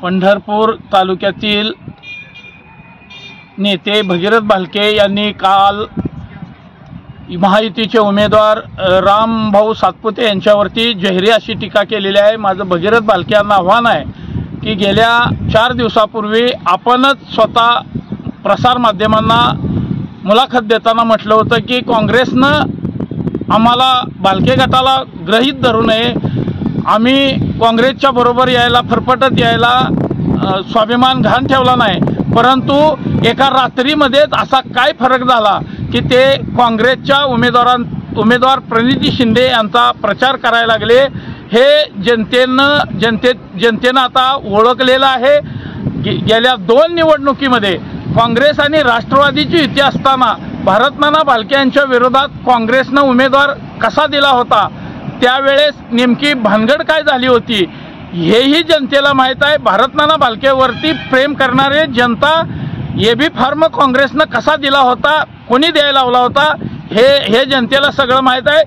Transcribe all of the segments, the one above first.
पंढरपूर तालुक्यातील नेते भगीरथ भालके यांनी काल महायुतीचे उमेदवार रामभाऊ सातपुते यांच्यावरती जाहीर अशी टीका केलेली आहे। माझं भगीरथ भालके यांना आव्हान आहे की गेल्या 4 दिवसापूर्वी आपणच स्वतः प्रसार माध्यमांना मुलाखत देताना म्हटलं होतं की काँग्रेसनं आम्हाला भालके गटाला गृहीत धरू नये, आम्ही काँग्रेसच्या बरोबर यायला फरफटत यायला स्वाभिमान घाण ठेवला नाही। परंतु एका रात्रीमध्येच असा काय फरक झाला की ते काँग्रेसच्या उमेदवार प्रणिती शिंदे यांचा प्रचार करायला लागले। हे जनतेनं आता ओळखलेलं आहे। गेल्या 2 निवडणुकीमध्ये काँग्रेस आणि राष्ट्रवादीची युती असताना भारतनाना भालके यांच्या विरोधात काँग्रेसनं उमेदवार कसा दिला होता, त्यावेळेस नेमकी भानगड काय झाली होती हेही जनतेला माहीत आहे। भारतनाना भालकेवरती प्रेम करणारे जनता एबी फॉर्म काँग्रेसनं कसा दिला होता, कोणी द्यायला लावला होता हे जनतेला सगळं माहीत आहे।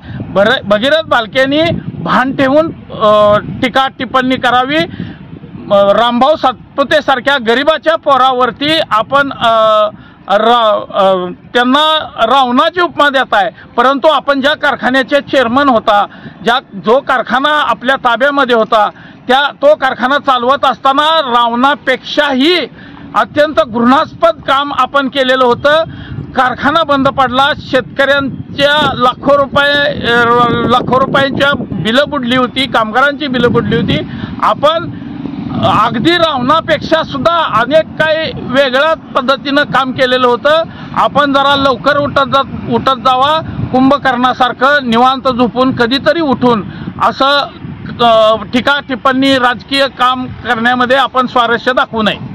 भगीरथ भालकेंनी भान ठेवून टीका टिप्पणी करावी। रामभाऊ सातपुते सारख्या गरिबाच्या पोरावरती आपण त्यांना रावणाची उपमा देत आहे। परंतु आपण ज्या कारखान्याचे चेअरमन होता, जो कारखाना आपल्या ताब्यामध्ये होता, तो कारखाना चालवत असताना रावणापेक्षाही अत्यंत घृणास्पद काम आपण केलेलं होतं। कारखाना बंद पडला, शेतकऱ्यांच्या लाखो रुपयांच्या बिलं बुडली होती, कामगारांची बिलं बुडली होती। आपण अगदी रावणापेक्षा सुद्धा अनेक काही वेगळ्या पद्धतीनं काम केलेलं होतं। आपण जरा लवकर उठत जावा, कुंभकर्णासारखं निवांत झोपून कधीतरी उठून असं टीका टिप्पणी राजकीय काम करण्यामध्ये आपण स्वारस्य दाखवू नये।